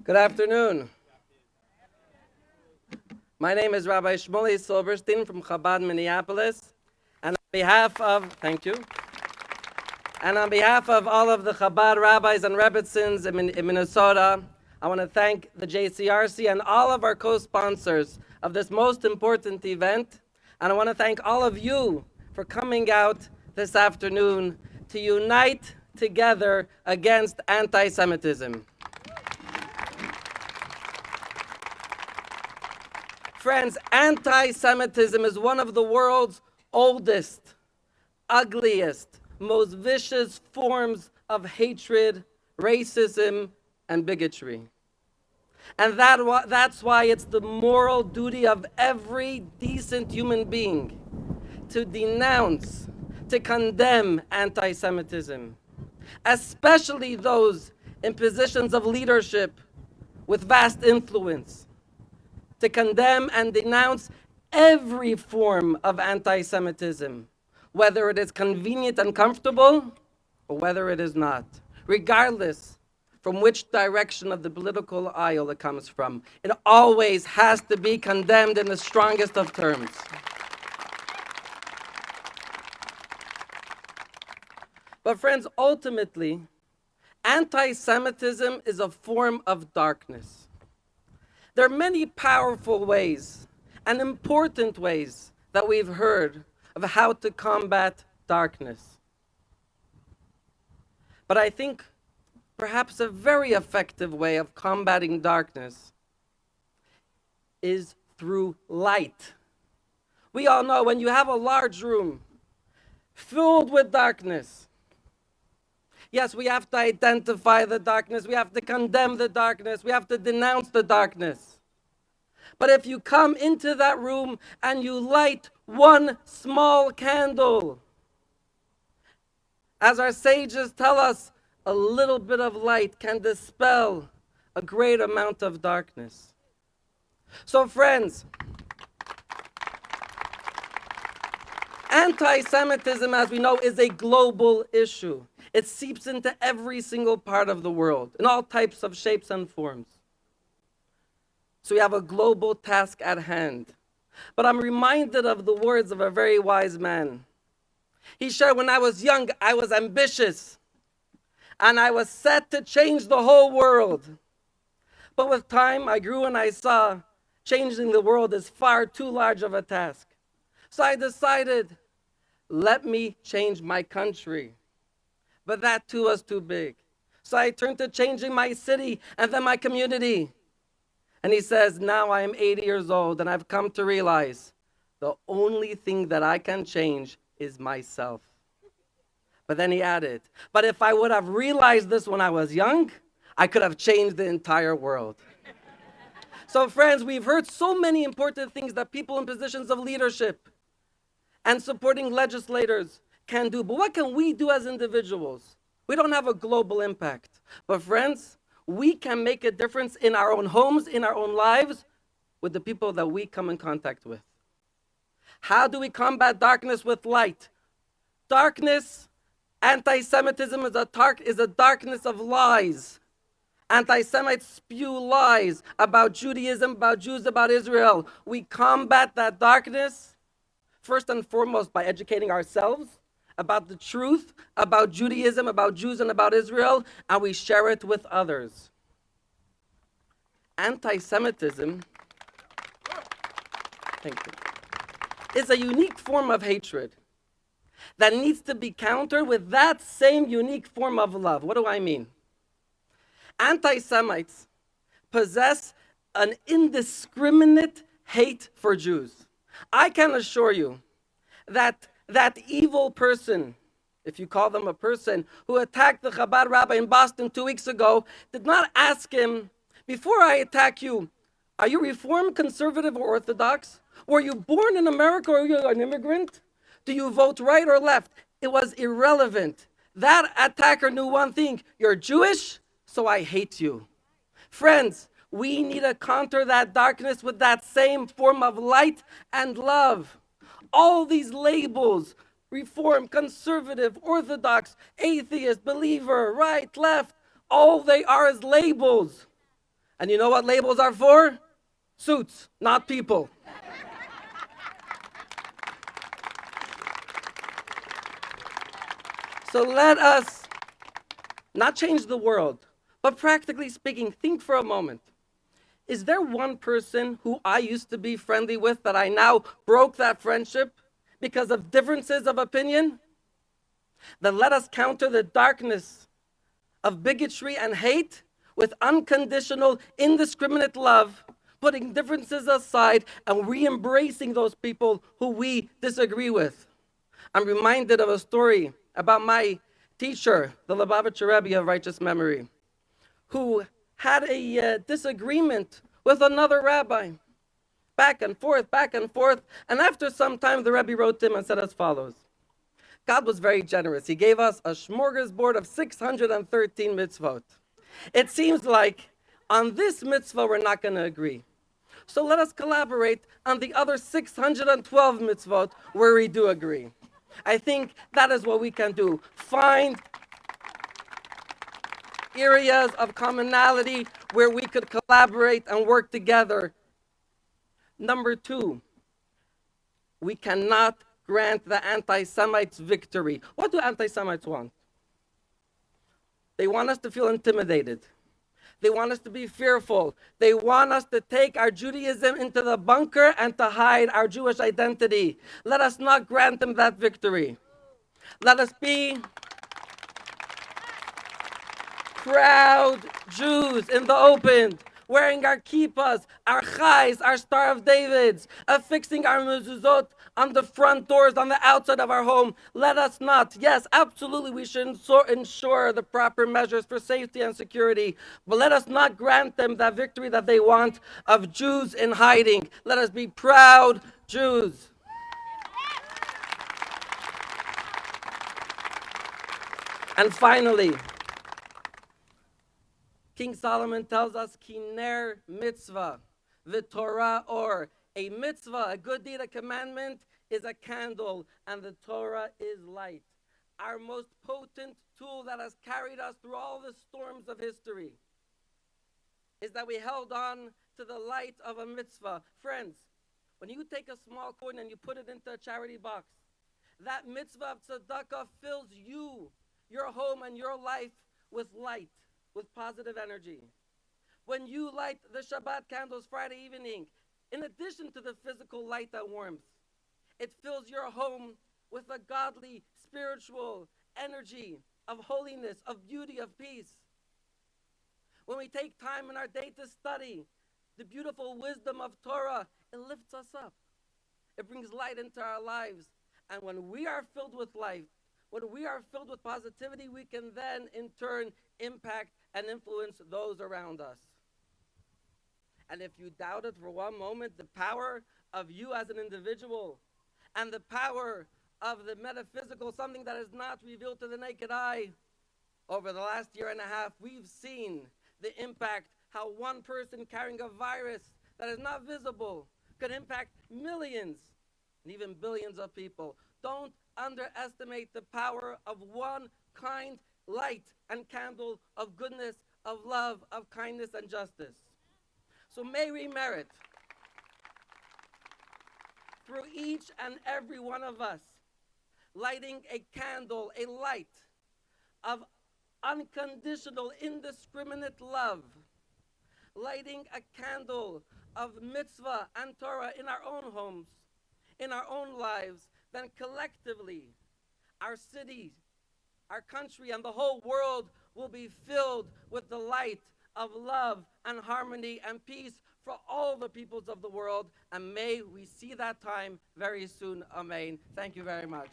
Good afternoon. My name is Rabbi Shmuly Silberstein from Chabad, Minneapolis. And on behalf of, thank you, and on behalf of all of the Chabad rabbis and rebbitzins in Minnesota, I want to thank the JCRC and all of our co-sponsors of this most important event. And I want to thank all of you for coming out this afternoon to unite together against anti-Semitism. Friends, anti-Semitism is one of the world's oldest, ugliest, most vicious forms of hatred, racism, and bigotry. And that's why it's the moral duty of every decent human being to denounce, to condemn anti-Semitism, especially those in positions of leadership with vast influence, to condemn and denounce every form of anti-Semitism, whether it is convenient and comfortable or whether it is not, regardless from which direction of the political aisle it comes from. It always has to be condemned in the strongest of terms. But friends, ultimately, anti-Semitism is a form of darkness. There are many powerful ways and important ways that we've heard of how to combat darkness. But I think perhaps a very effective way of combating darkness is through light. We all know when you have a large room filled with darkness, yes, we have to identify the darkness, we have to condemn the darkness, we have to denounce the darkness. But if you come into that room and you light one small candle, as our sages tell us, a little bit of light can dispel a great amount of darkness. So friends, anti-Semitism, as we know, is a global issue. It seeps into every single part of the world, in all types of shapes and forms. So we have a global task at hand. But I'm reminded of the words of a very wise man. He said, when I was young, I was ambitious, and I was set to change the whole world. But with time, I grew and I saw changing the world is far too large of a task. So I decided, let me change my country. But that too was too big. So I turned to changing my city and then my community. And he says, now I am 80 years old and I've come to realize the only thing that I can change is myself. But then he added, but if I would have realized this when I was young, I could have changed the entire world. So friends, we've heard so many important things that people in positions of leadership and supporting legislators can do. But what can we do as individuals? We don't have a global impact. But friends, we can make a difference in our own homes, in our own lives, with the people that we come in contact with. How do we combat darkness with light? Darkness, anti-Semitism is a darkness of lies. Anti-Semites spew lies about Judaism, about Jews, about Israel. We combat that darkness first and foremost by educating ourselves about the truth, about Judaism, about Jews, and about Israel, and we share it with others. Anti-Semitism, thank you, is a unique form of hatred that needs to be countered with that same unique form of love. What do I mean? Anti-Semites possess an indiscriminate hate for Jews. I can assure you that evil person, if you call them a person, who attacked the Chabad rabbi in Boston 2 weeks ago, did not ask him, before I attack you, are you Reformed, Conservative, or Orthodox? Were you born in America or are you an immigrant? Do you vote right or left? It was irrelevant. That attacker knew one thing, you're Jewish, so I hate you. Friends, we need to counter that darkness with that same form of light and love. All these labels, Reform, Conservative, Orthodox, Atheist, Believer, right, left, all they are is labels. And you know what labels are for? Suits, not people. So let us not change the world, but practically speaking, think for a moment. Is there one person who I used to be friendly with that I now broke that friendship because of differences of opinion? Then let us counter the darkness of bigotry and hate with unconditional, indiscriminate love, putting differences aside and re-embracing those people who we disagree with. I'm reminded of a story about my teacher, the Lubavitch Rabbi of righteous memory, who had a disagreement with another rabbi. Back and forth, and after some time the Rebbe wrote to him and said as follows: God was very generous. He gave us a smorgasbord of 613 mitzvot. It seems like on this mitzvah we're not going to agree. So let us collaborate on the other 612 mitzvot where we do agree. I think that is what we can do. Find areas of commonality where we could collaborate and work together. Number two, we cannot grant the anti-Semites victory. What do anti-Semites want? They want us to feel intimidated. They want us to be fearful. They want us to take our Judaism into the bunker and to hide our Jewish identity. Let us not grant them that victory. Let us be proud Jews in the open, wearing our kippahs, our chais, our Star of Davids, affixing our mezuzot on the front doors, on the outside of our home. Let us not. Yes, absolutely, we should ensure the proper measures for safety and security, but let us not grant them that victory that they want of Jews in hiding. Let us be proud Jews. And finally, King Solomon tells us, Kiner mitzvah, the Torah, or a mitzvah, a good deed, a commandment, is a candle, and the Torah is light. Our most potent tool that has carried us through all the storms of history is that we held on to the light of a mitzvah. Friends, when you take a small coin and you put it into a charity box, that mitzvah of tzedakah fills you, your home, and your life with light, with positive energy. When you light the Shabbat candles Friday evening, in addition to the physical light and warmth, it fills your home with a godly, spiritual energy of holiness, of beauty, of peace. When we take time in our day to study the beautiful wisdom of Torah, it lifts us up. It brings light into our lives. And when we are filled with light, when we are filled with positivity, we can then, in turn, impact and influence those around us. And if you doubted for one moment the power of you as an individual and the power of the metaphysical, something that is not revealed to the naked eye, over the last year and a half, we've seen the impact, how one person carrying a virus that is not visible could impact millions and even billions of people. Don't underestimate the power of one kind light and candle of goodness, of love, of kindness and justice. So may we merit through each and every one of us lighting a candle, a light of unconditional, indiscriminate love, lighting a candle of mitzvah and Torah in our own homes, in our own lives, then collectively our cities, our country, and the whole world will be filled with the light of love and harmony and peace for all the peoples of the world. And may we see that time very soon. Amen. Thank you very much.